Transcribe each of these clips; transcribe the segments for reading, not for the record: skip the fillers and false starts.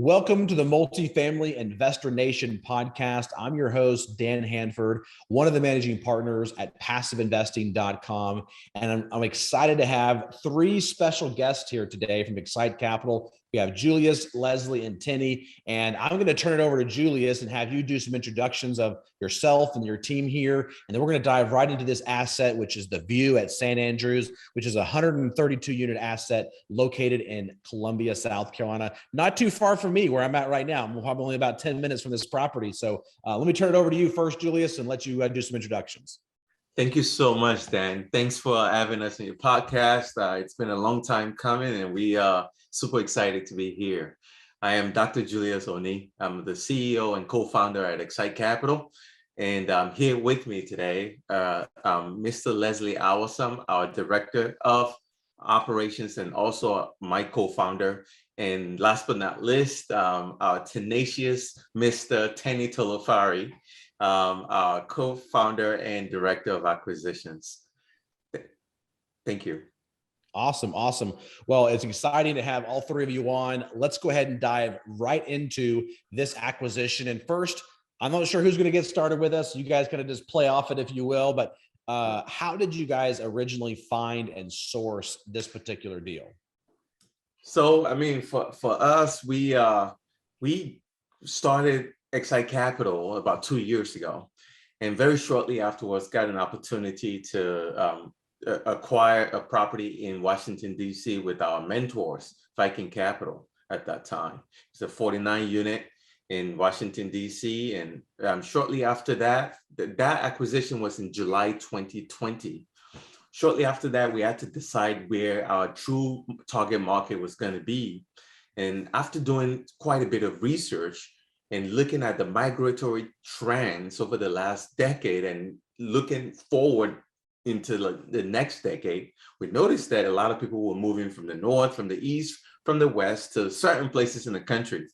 Welcome to the Multifamily Investor Nation podcast. I'm your host, Dan Handford, one of the managing partners at PassiveInvesting.com. And I'm excited to have three special guests here today from XSITE Capital. We have Julius, Leslie, and Tenny. And I'm going to turn it over to Julius and have you do some introductions of yourself and your team here. And then we're going to dive right into this asset, which is the View at St. Andrews, which is a 132 unit asset located in Columbia, South Carolina. Not too far from me where I'm at right now. I'm probably only about 10 minutes from this property. So let me turn it over to you first, Julius, and let you do some introductions. Thank you so much, Dan. Thanks for having us on your podcast. It's been a long time coming, and we are super excited to be here. I am Dr. Julius Oni. I'm the CEO and co-founder at XSITE Capital. And here with me today, Mr. Leslie Awasom, our Director of Operations and also my co-founder. And last but not least, our tenacious Mr. Tenny Tolofari, our co-founder and Director of Acquisitions. Thank you. Awesome. Well, it's exciting to have all three of you on. Let's go ahead and dive right into this acquisition. And first, I'm not sure who's going to get started with us. You guys kind of just play off it, if you will. But how did you guys originally find and source this particular deal? So, I mean, for us, we started XSITE Capital about 2 years ago, and very shortly afterwards got an opportunity to acquire a property in Washington, D.C. with our mentors, Viking Capital at that time. It's a 49 unit in Washington, D.C. And shortly after that, that acquisition was in July 2020. Shortly after that, we had to decide where our true target market was going to be. And after doing quite a bit of research and looking at the migratory trends over the last decade and looking forward into the next decade, we noticed that a lot of people were moving from the north, from the east, from the west to certain places in the country.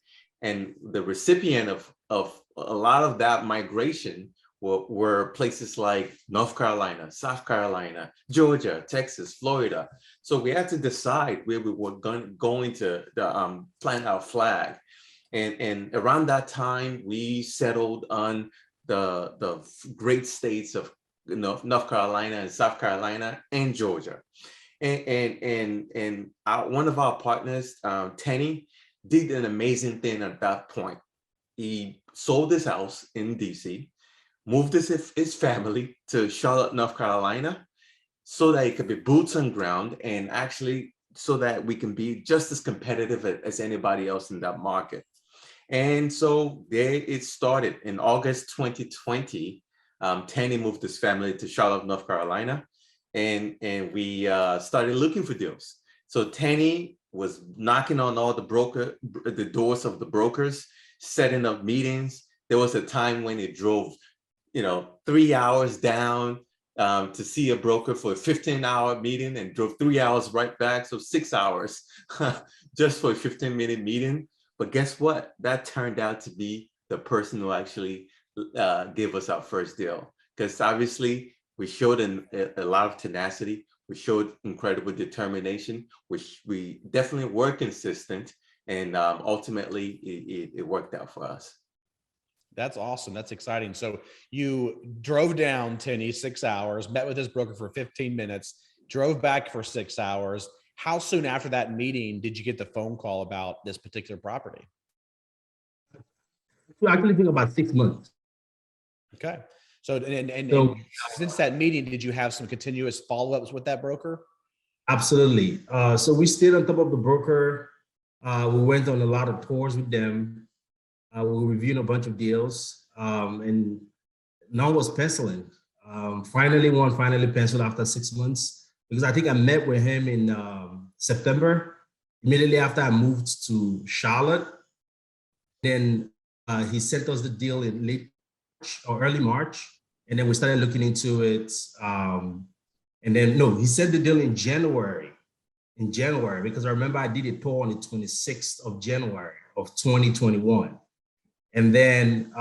And the recipient of a lot of that migration were places like North Carolina, South Carolina, Georgia, Texas, Florida. So we had to decide where we were going to plant our flag. And around that time, we settled on the great states of North Carolina and South Carolina and Georgia. And one of our partners, Tenny, did an amazing thing at that point. He sold his house in DC, moved his family to Charlotte, North Carolina, so that it could be boots on ground and actually so that we can be just as competitive as anybody else in that market. And so there it started in August 2020. Tenny moved his family to Charlotte, North Carolina, and we started looking for deals. So Tenny was knocking on all the doors of the brokers, setting up meetings. There was a time when he drove 3 hours down to see a broker for a 15-hour meeting and drove 3 hours right back. So 6 hours just for a 15-minute meeting. But guess what? That turned out to be the person who actually gave us our first deal. Because obviously we showed a lot of tenacity. We showed incredible determination, which we definitely were consistent. And ultimately it worked out for us. That's awesome. That's exciting. So you drove down, Tenny, 6 hours, met with this broker for 15 minutes, drove back for 6 hours. How soon after that meeting did you get the phone call about this particular property? So actually took about 6 months. Okay. So, and since that meeting, did you have some continuous follow-ups with that broker? Absolutely. So we stayed on top of the broker. We went on a lot of tours with them. We were reviewing a bunch of deals, and none was penciling. Finally, one penciled after 6 months, because I think I met with him in September, immediately after I moved to Charlotte. Then he sent us the deal in late or early March, and then we started looking into it. And then, no, he sent the deal in January, because I remember I did a tour on the 26th of January of 2021. And then,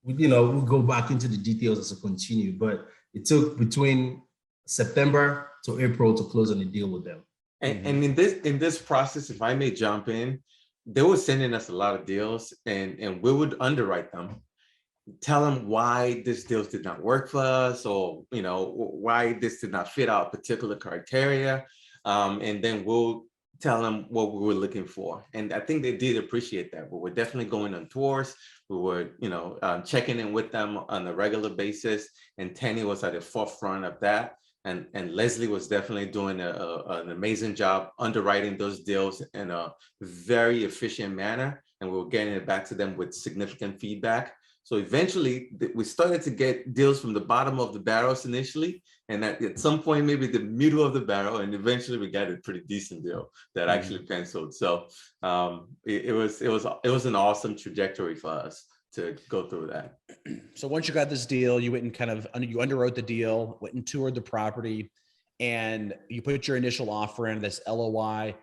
we'll go back into the details as we continue, but it took between September to April to close on the deal with them. And in this process, if I may jump in, they were sending us a lot of deals, and we would underwrite them, tell them why this deal did not work for us, or why this did not fit our particular criteria, and then we'll tell them what we were looking for. And I think they did appreciate that. We were definitely going on tours. We were checking in with them on a regular basis, and Tenny was at the forefront of that. And Leslie was definitely doing an amazing job underwriting those deals in a very efficient manner, and we were getting it back to them with significant feedback. So eventually we started to get deals from the bottom of the barrels initially, and at some point, maybe the middle of the barrel, and eventually we got a pretty decent deal that actually penciled. So it was an awesome trajectory for us to go through that. So once you got this deal, you went and you underwrote the deal, went and toured the property, and you put your initial offer in, this LOI.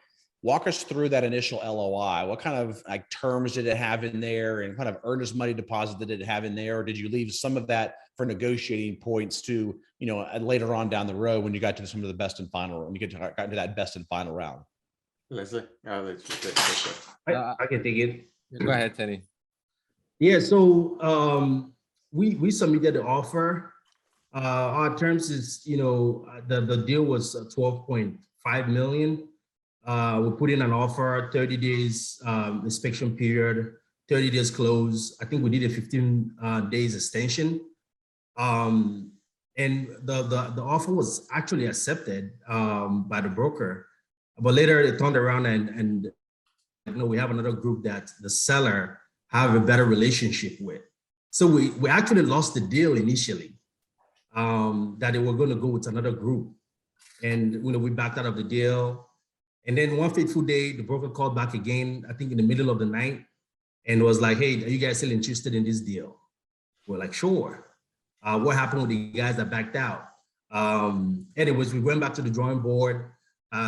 Walk us through that initial LOI. What kind of terms did it have in there, and kind of earnest money deposit did it have in there? Or did you leave some of that for negotiating points to, later on down the road when you got to some of the best and final, when you got into that best and final round? Leslie, I'll let you take I can take it. Go ahead, Tenny. Yeah, so we submitted the offer. Our terms is, the deal was 12.5 million. We put in an offer, 30 days inspection period, 30 days close. I think we did a 15 days extension. And the offer was actually accepted by the broker. But later it turned around and we have another group that the seller have a better relationship with. So we actually lost the deal initially, that they were going to go with another group. And we backed out of the deal. And then one fateful day, the broker called back again, I think in the middle of the night, and was like, hey, are you guys still interested in this deal? We're like, sure. What happened with the guys that backed out? Anyways, we went back to the drawing board.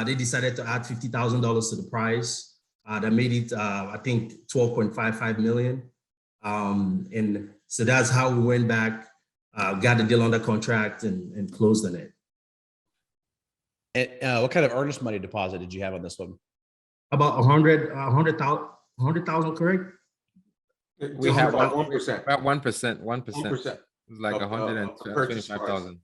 They decided to add $50,000 to the price. That made it, I think, 12.55 million. And so that's how we went back, got the deal under contract and closed on it. And what kind of earnest money deposit did you have on this one? About 100,000, correct? We have about 1%. About 1%. 1%. 1%. It's like 125,000.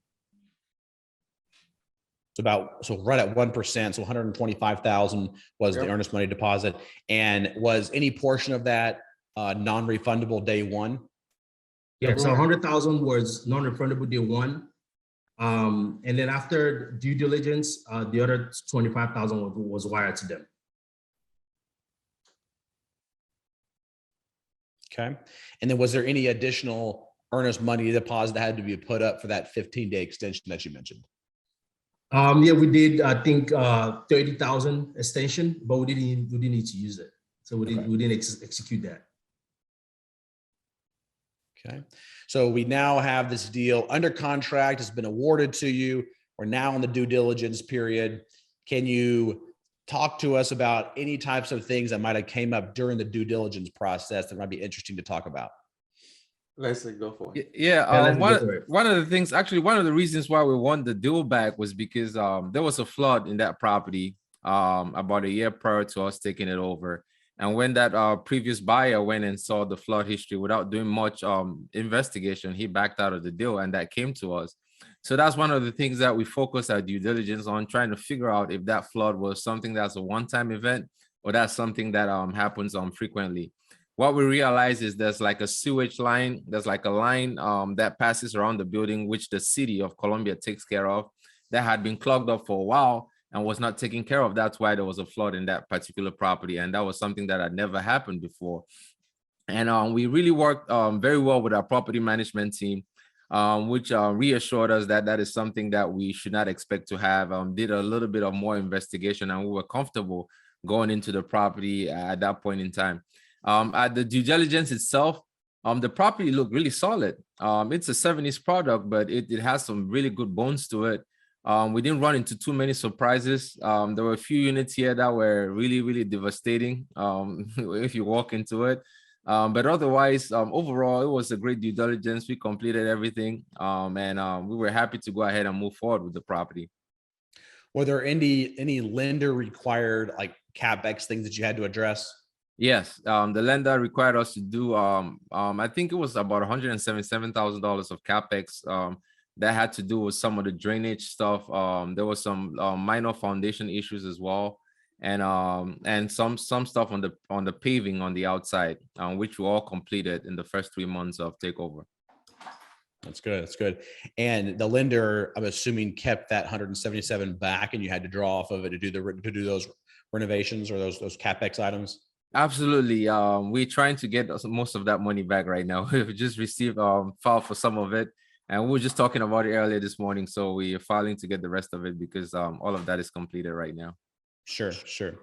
So right at 1%, so 125,000 was the earnest money deposit. And was any portion of that non-refundable day one? Yeah, so 100,000 was non-refundable day one. And then after due diligence, the other 25,000 was wired to them. Okay. And then was there any additional earnest money deposit that had to be put up for that 15-day extension that you mentioned? Yeah, we did, I think, 30,000 extension, but we didn't need to use it. So we didn't execute that. Okay. So we now have this deal under contract, has been awarded to you. We're now in the due diligence period. Can you talk to us about any types of things that might have came up during the due diligence process that might be interesting to talk about? Leslie, go for it. Yeah, one of the things, actually, one of the reasons why we won the deal back was because there was a flood in that property about a year prior to us taking it over. And when that previous buyer went and saw the flood history without doing much investigation, he backed out of the deal, and that came to us. So that's one of the things that we focus our due diligence on, trying to figure out if that flood was something that's a one-time event or that's something that happens frequently. What we realize is there's like a sewage line. There's like a line that passes around the building, which the city of Columbia takes care of, that had been clogged up for a while and was not taken care of. That's why there was a flood in that particular property. And that was something that had never happened before. And we really worked very well with our property management team, which reassured us that that is something that we should not expect to have. Did a little bit of more investigation, and we were comfortable going into the property at that point in time. At the due diligence itself, the property looked really solid. It's a 70s product, but it has some really good bones to it. We didn't run into too many surprises. There were a few units here that were really, really devastating if you walk into it. But otherwise, overall, it was a great due diligence. We completed everything, and we were happy to go ahead and move forward with the property. Were there any lender required like CapEx things that you had to address? Yes, the lender required us to do, I think it was about $177,000 of CapEx that had to do with some of the drainage stuff. There was some minor foundation issues as well, and some stuff on the paving on the outside, which were all completed in the first 3 months of takeover. That's good. That's good. And the lender, I'm assuming, kept that 177 back, and you had to draw off of it to do those renovations or those CapEx items. Absolutely. We're trying to get most of that money back right now. We've just received file for some of it, and we were just talking about it earlier this morning. So we are filing to get the rest of it because all of that is completed right now. Sure, sure.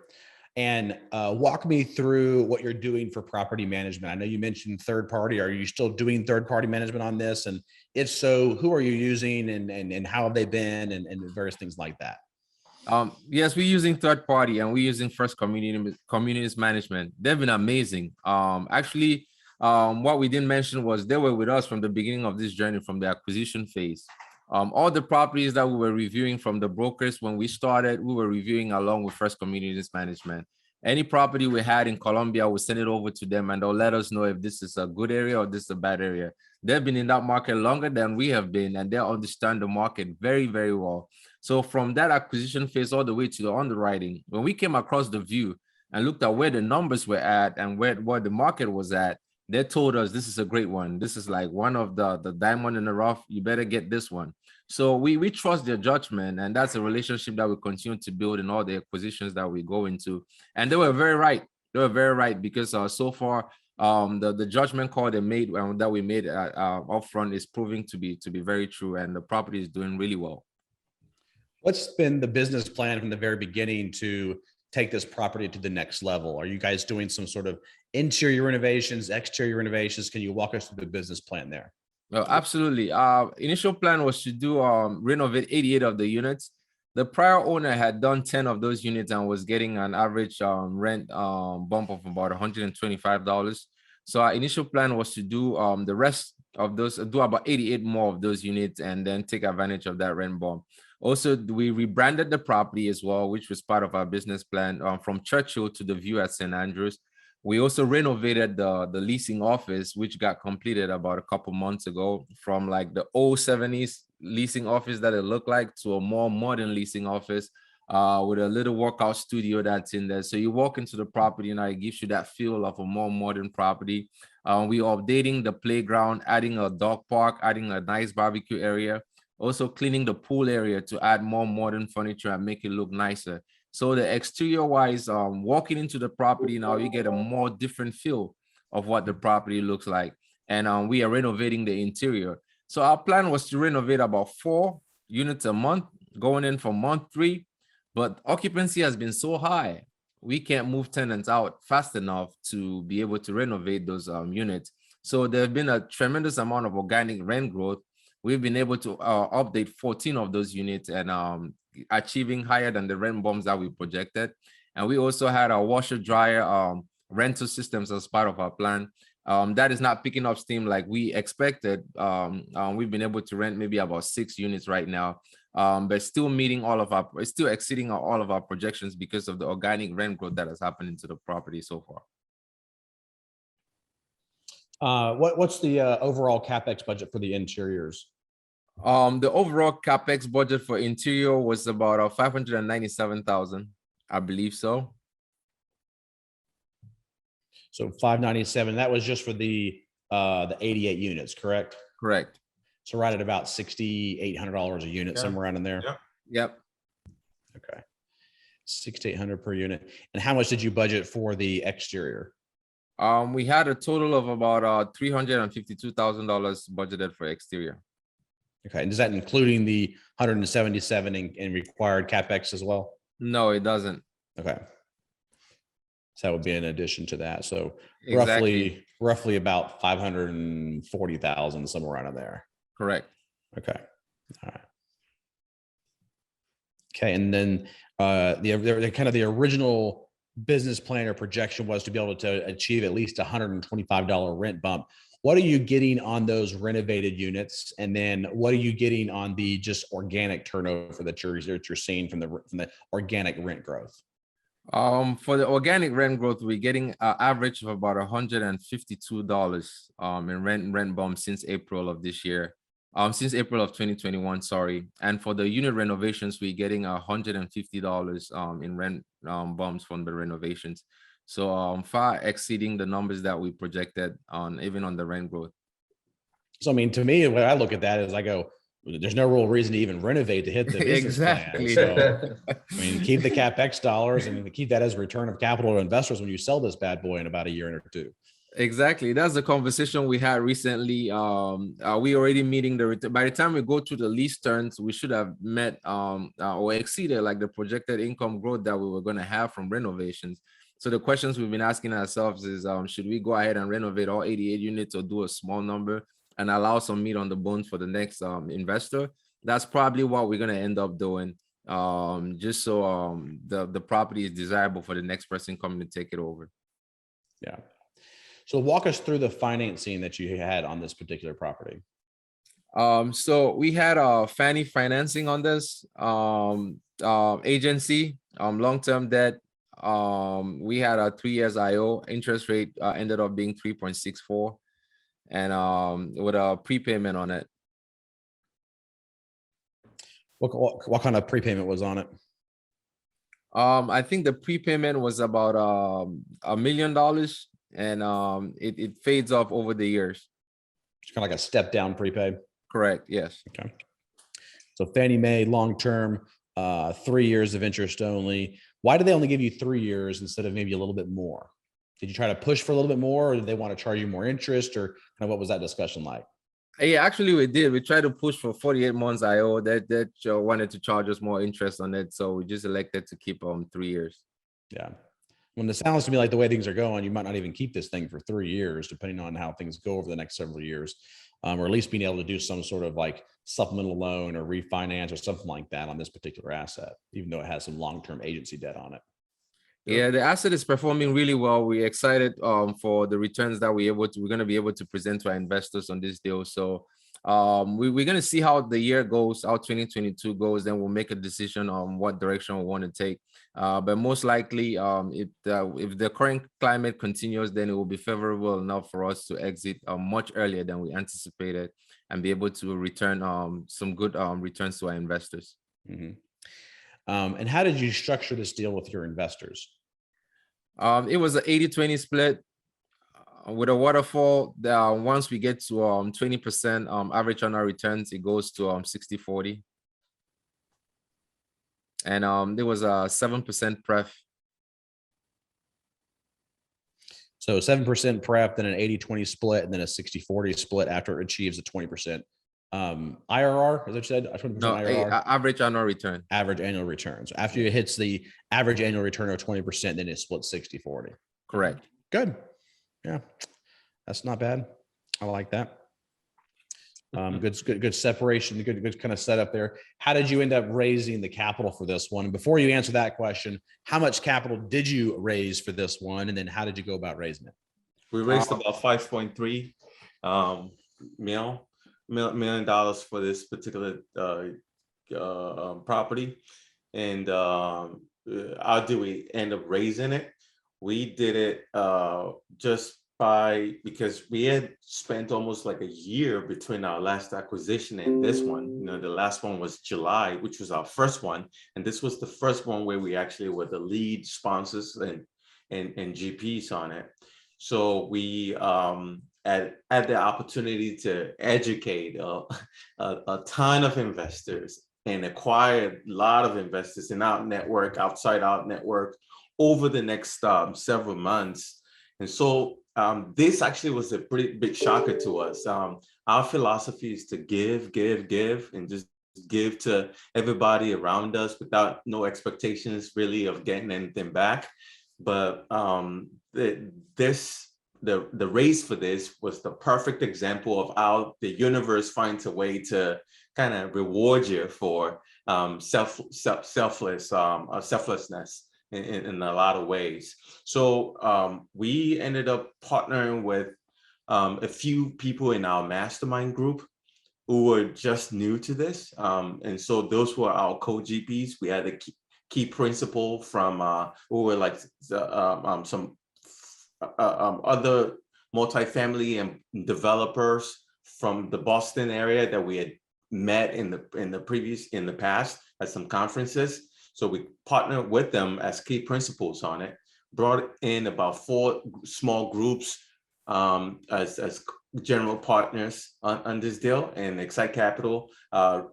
And walk me through what you're doing for property management. I know you mentioned third party. Are you still doing third party management on this? And if so, who are you using and how have they been and various things like that? Yes, we're using third party and we're using First Communities Management. They've been amazing. Actually, what we didn't mention was they were with us from the beginning of this journey, from the acquisition phase. All the properties that we were reviewing from the brokers when we started, we were reviewing along with First Communities Management. Any property we had in Colombia, we send it over to them and they'll let us know if this is a good area or this is a bad area. They've been in that market longer than we have been, and they understand the market very, very well. So from that acquisition phase all the way to the underwriting, when we came across the view and looked at where the numbers were at and where the market was at, they told us this is a great one. This is like one of the diamond in the rough. You better get this one. So we trust their judgment, and that's a relationship that we continue to build in all the acquisitions that we go into. And they were very right. They were very right because so far the judgment call they made that we made upfront is proving to be very true, and the property is doing really well. What's been the business plan from the very beginning to take this property to the next level? Are you guys doing some sort of interior renovations, exterior renovations? Can you walk us through the business plan there? Well, absolutely. Initial plan was to do renovate 88 of the units. The prior owner had done 10 of those units and was getting an average rent bump of about $125. So our initial plan was to do the rest of those, do about 88 more of those units and then take advantage of that rent bump. Also, we rebranded the property as well, which was part of our business plan, from Churchill to the View at St. Andrews. We also renovated the leasing office, which got completed about a couple months ago, from like the old 70s leasing office that it looked like to a more modern leasing office with a little workout studio that's in there. So you walk into the property and it gives you that feel of a more modern property. We are updating the playground, adding a dog park, adding a nice barbecue area, also cleaning the pool area to add more modern furniture and make it look nicer. So the exterior wise, walking into the property now, you get a more different feel of what the property looks like. And we are renovating the interior. So our plan was to renovate about 4 units a month, going in for month 3, but occupancy has been so high, we can't move tenants out fast enough to be able to renovate those units. So there have been a tremendous amount of organic rent growth. We've been able to update 14 of those units and achieving higher than the rent bumps that we projected. And we also had our washer dryer rental systems as part of our plan. That is not picking up steam like we expected. We've been able to rent maybe about 6 units right now, but still meeting still exceeding all of our projections because of the organic rent growth that has happened into the property so far. What's the overall CapEx budget for the interiors? The overall CapEx budget for interior was about 597,000, I believe so. So 597. That was just for the 88 units, correct? Correct. So right at about $6,800 a unit, Yeah. somewhere around in there. Yep. Okay, $6,800 per unit. And how much did you budget for the exterior? We had a total of about $352,000 budgeted for exterior. Okay, and is that including the 177 in required CapEx as well? No, it doesn't. Okay, so that would be in addition to that. So Exactly. roughly about 540,000, somewhere around in there. Correct. Okay, all right. Okay, and then the kind of the original business plan or projection was to be able to achieve at least $125 rent bump. What are you getting on those renovated units? And then what are you getting on the just organic turnover that you're seeing from the organic rent growth? For the organic rent growth, we're getting an average of about $152 in rent bump since April of this year. Since April of 2021, sorry. And for the unit renovations, we're getting $150 in rent bumps from the renovations. So far exceeding the numbers that we projected on even on the rent growth. So, I mean, to me, when I look at that is I go, there's no real reason to even renovate to hit the business Exactly. plan. So, I mean, keep the CapEx dollars and keep that as a return of capital to investors when you sell this bad boy in about a year or two. Exactly. That's the conversation we had recently. We already meeting by the time we go to the lease terms, we should have met or exceeded like the projected income growth that we were going to have from renovations. So the questions we've been asking ourselves is, should we go ahead and renovate all 88 units or do a small number and allow some meat on the bones for the next investor? That's probably what we're going to end up doing, just so the property is desirable for the next person coming to take it over. Yeah. So walk us through the financing that you had on this particular property. So we had Fannie financing on this agency, long-term debt. We had a 3 years IO. Interest rate ended up being 3.64, and with a prepayment on it. What kind of prepayment was on it? I think the prepayment was about $1 million, and it fades off over the years. It's kind of like a step down prepay. Correct. Yes. Okay. So Fannie Mae long-term, 3 years of interest only. Why did they only give you 3 years instead of maybe a little bit more? Did you try to push for a little bit more, or did they want to charge you more interest, or kind of what was that discussion like? Yeah, actually we did. We tried to push for 48 months IO. That wanted to charge us more interest on it. So we just elected to keep 3 years. Yeah. When it sounds to me like the way things are going, you might not even keep this thing for 3 years, depending on how things go over the next several years, or at least being able to do some sort of like supplemental loan or refinance or something like that on this particular asset, even though it has some long-term agency debt on it. Yeah, the asset is performing really well. We're excited for the returns that we're going to be able to present to our investors on this deal. So we're going to see how the year goes, how 2022 goes, then we'll make a decision on what direction we want to take. But most likely, if the current climate continues, then it will be favorable enough for us to exit much earlier than we anticipated and be able to return some good returns to our investors. Mm-hmm. And how did you structure this deal with your investors? It was an 80-20 split with a waterfall. Once we get to 20% average on our returns, it goes to 60-40. And there was a 7% pref. So 7% prep, then an 80-20 split, and then a 60-40 split after it achieves a 20% IRR, as I said, 20% No, IRR. Average annual return. Average annual return. So after it hits the average annual return of 20%, then it splits 60-40. Correct. Good. Yeah, that's not bad. I like that. Good separation, good kind of setup there. How did you end up raising the capital for this one? And before you answer that question, how much capital did you raise for this one? And then how did you go about raising it? We raised about $5.3 million for this particular property. And how do we end up raising it? We did it just because we had spent almost like a year between our last acquisition and this one. You know, the last one was July, which was our first one. And this was the first one where we actually were the lead sponsors and GPs on it. So we had the opportunity to educate a ton of investors and acquire a lot of investors in our network, outside our network, over the next several months. And so this actually was a pretty big shocker to us. Our philosophy is to give, and just give to everybody around us without no expectations really of getting anything back. But the race for this was the perfect example of how the universe finds a way to kind of reward you for selflessness in a lot of ways. So we ended up partnering with a few people in our mastermind group who were just new to this. And so those were our co-GPs. We had key principal from who were like some other multifamily and developers from the Boston area that we had met in the past at some conferences. So we partnered with them as key principals on it, brought in about 4 small groups as general partners on this deal, and XSITE Capital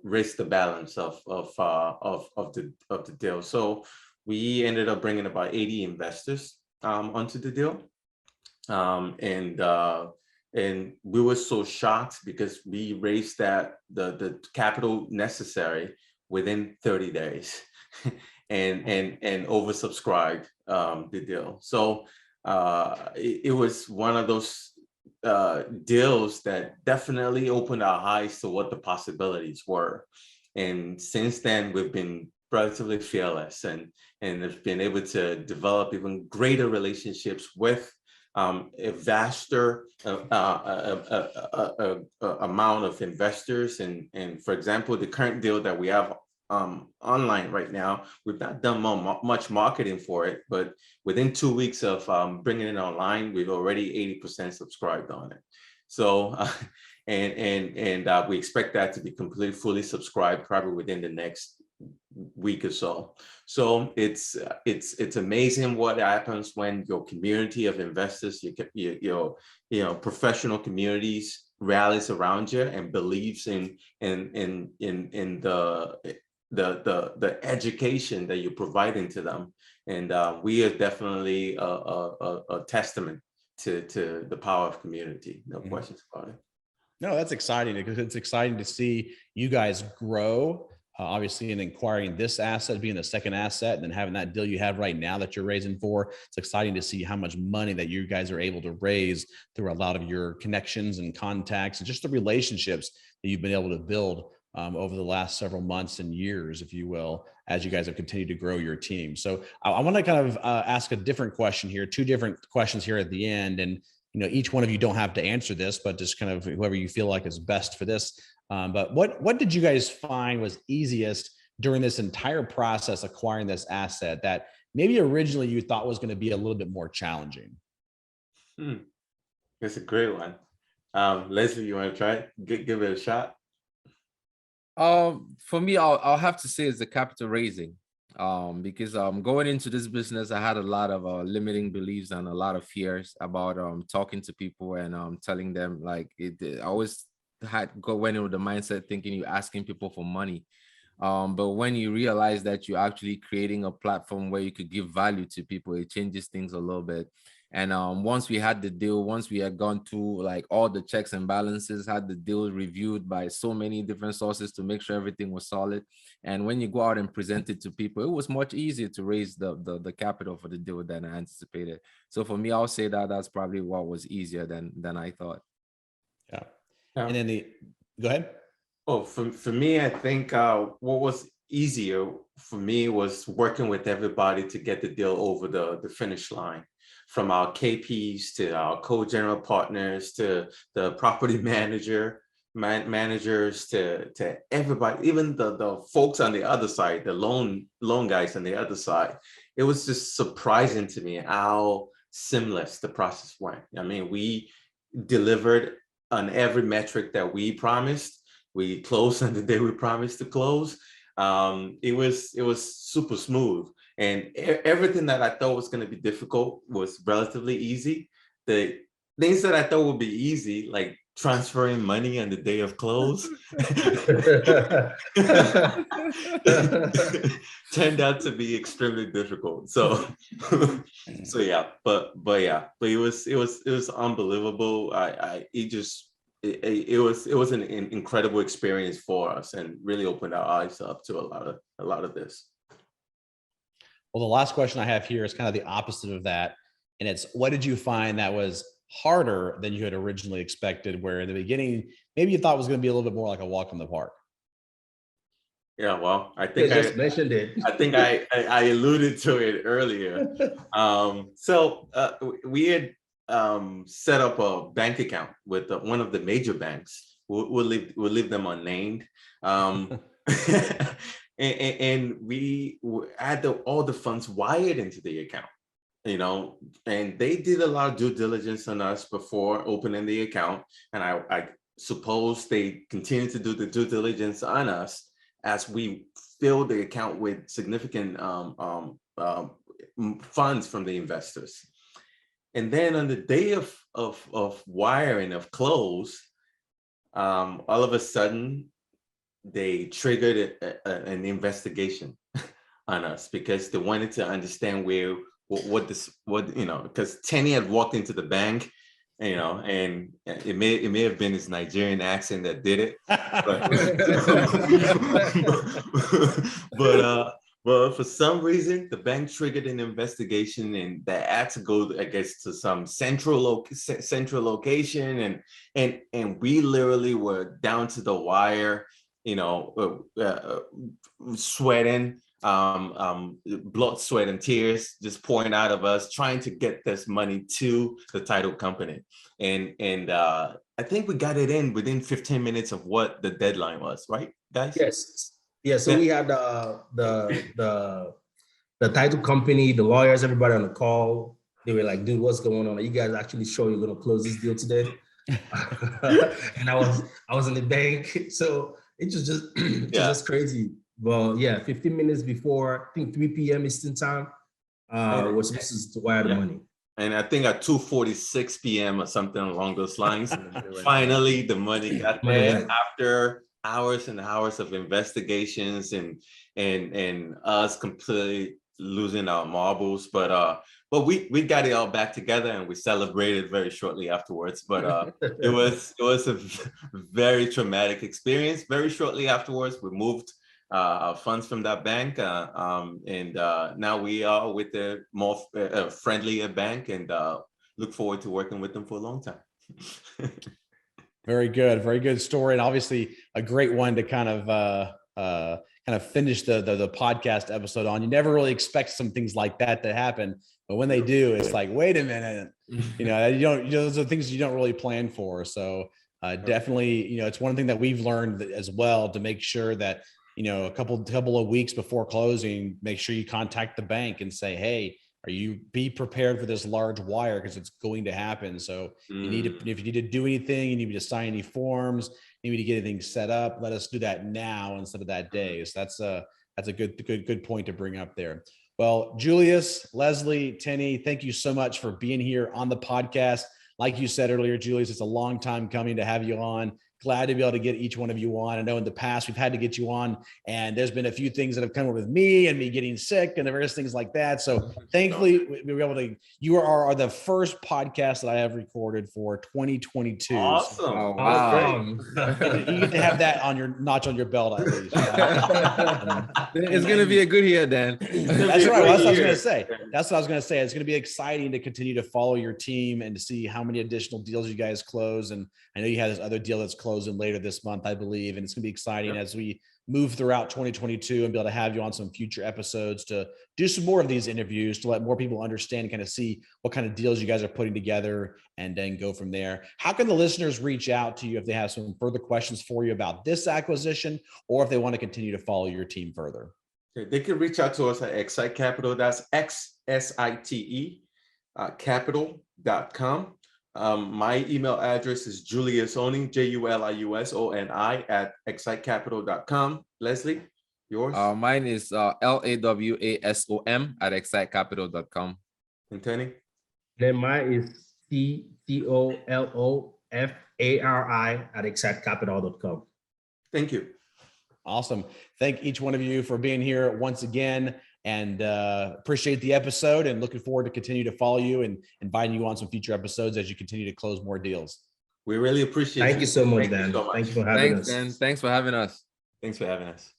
raised the balance of the deal. So we ended up bringing about 80 investors onto the deal, and we were so shocked because we raised the capital necessary within 30 days, and oversubscribed the deal. So it was one of those deals that definitely opened our eyes to what the possibilities were. And since then, we've been relatively fearless and have been able to develop even greater relationships with a vaster amount of investors. And for example, the current deal that we have online right now, we've not done much marketing for it, but within 2 weeks of bringing it online, we've already 80% subscribed on it. So and we expect that to be completely fully subscribed probably within the next week or so. So it's amazing what happens when your community of investors, your professional communities rallies around you and believes in the education that you're providing to them. And we are definitely a testament to the power of community. No questions about it. No, that's exciting, because it's exciting to see you guys grow, obviously, in acquiring this asset, being the second asset, and then having that deal you have right now that you're raising for. It's exciting to see how much money that you guys are able to raise through a lot of your connections and contacts and just the relationships that you've been able to build over the last several months and years, if you will, as you guys have continued to grow your team. So I want to kind of ask a different question here, 2 different questions here at the end. And, each one of you don't have to answer this, but just kind of whoever you feel like is best for this. But what did you guys find was easiest during this entire process acquiring this asset that maybe originally you thought was going to be a little bit more challenging? That's a great one. Leslie, you want to try it? Give it a shot? For me, I'll have to say it's the capital raising. Because going into this business, I had a lot of limiting beliefs and a lot of fears about talking to people and telling them, like, I always went in with the mindset thinking you're asking people for money. But when you realize that you're actually creating a platform where you could give value to people, it changes things a little bit. And once we had the deal, once we had gone through like all the checks and balances, had the deal reviewed by so many different sources to make sure everything was solid. And when you go out and present it to people, it was much easier to raise the capital for the deal than I anticipated. So for me, I'll say that that's probably what was easier than I thought. Yeah. And then go ahead. Oh, for me, I think what was easier for me was working with everybody to get the deal over the finish line. From our KPs to our co-general partners to the property managers to everybody, even the folks on the other side, the loan guys on the other side. It was just surprising to me how seamless the process went. I mean, we delivered on every metric that we promised. We closed on the day we promised to close. It was super smooth. And everything that I thought was going to be difficult was relatively easy. The things that I thought would be easy, like transferring money on the day of close, turned out to be extremely difficult. So yeah, but it was unbelievable. It was an incredible experience for us and really opened our eyes up to a lot of this. Well, the last question I have here is kind of the opposite of that. And it's, what did you find that was harder than you had originally expected, where in the beginning, maybe you thought it was going to be a little bit more like a walk in the park? Yeah, well, I think I just mentioned it. I think I alluded to it earlier. So we had set up a bank account with one of the major banks. We'll leave them unnamed. and we had all the funds wired into the account, and they did a lot of due diligence on us before opening the account. And I suppose they continue to do the due diligence on us as we fill the account with significant funds from the investors. And then on the day of wiring, of close, all of a sudden, they triggered an investigation on us because they wanted to understand because Tenny had walked into the bank, and it may have been his Nigerian accent that did it, but for some reason the bank triggered an investigation, and they had to go, I guess, to some central location, and we literally were down to the wire, sweating, blood, sweat, and tears just pouring out of us, trying to get this money to the title company. And I think we got it in within 15 minutes of what the deadline was, right, guys? Yes. Yeah. So we had the title company, the lawyers, everybody on the call. They were like, "Dude, what's going on? Are you guys actually sure you're going to close this deal today?" And I was in the bank, so it was just crazy. Well, yeah, 15 minutes before, I think 3 p.m. Eastern time, we're supposed to wire the money. And I think at 2:46 p.m. or something along those lines, finally the money got there after hours and hours of investigations and us completely losing our marbles. But we got it all back together, and we celebrated very shortly afterwards. But it was a very traumatic experience. Very shortly afterwards, we moved funds from that bank, and now we are with a more friendlier bank, and look forward to working with them for a long time. Very good story, and obviously a great one to kind of finish the podcast episode on. You never really expect some things like that to happen, but when they do, it's like, wait a minute, those are things you don't really plan for. So definitely, it's one thing that we've learned as well, to make sure that, a couple of weeks before closing, make sure you contact the bank and say, hey, be prepared for this large wire, because it's going to happen. So you need to, if you need to do anything, you need to sign any forms, you need to get anything set up, let us do that now instead of that day. So that's a good point to bring up there. Well, Julius, Leslie, Tenny, thank you so much for being here on the podcast. Like you said earlier, Julius, it's a long time coming to have you on. Glad to be able to get each one of you on. I know in the past we've had to get you on, and there's been a few things that have come up with me and me getting sick and the various things like that. So thankfully we were able to, you are the first podcast that I have recorded for 2022. Awesome. So, oh, wow. You get to have that on your notch on your belt, at least. It's going to be a good year, Dan. That's right. Well, that's what I was going to say. That's what I was going to say. It's going to be exciting to continue to follow your team and to see how many additional deals you guys close. And I know you have this other deal that's closing later this month, I believe. And it's going to be exciting as we move throughout 2022 and be able to have you on some future episodes to do some more of these interviews, to let more people understand and kind of see what kind of deals you guys are putting together, and then go from there. How can the listeners reach out to you if they have some further questions for you about this acquisition, or if they want to continue to follow your team further? They can reach out to us at XSITE Capital. That's XSITE capital.com. My email address is Julius Oni, JULIUSONI @XSITEcapital.com. Leslie, yours? Mine is LAWASOM @XSITEcapital.com. And Tenny? Then mine is CTOLOFARI @XSITEcapital.com. Thank you. Awesome. Thank each one of you for being here once again, and appreciate the episode, and looking forward to continue to follow you and inviting you on some future episodes as you continue to close more deals. We really appreciate it. Thank you so much, Dan. Thank you for having us. Thanks, Dan. Thanks for having us. Thanks for having us.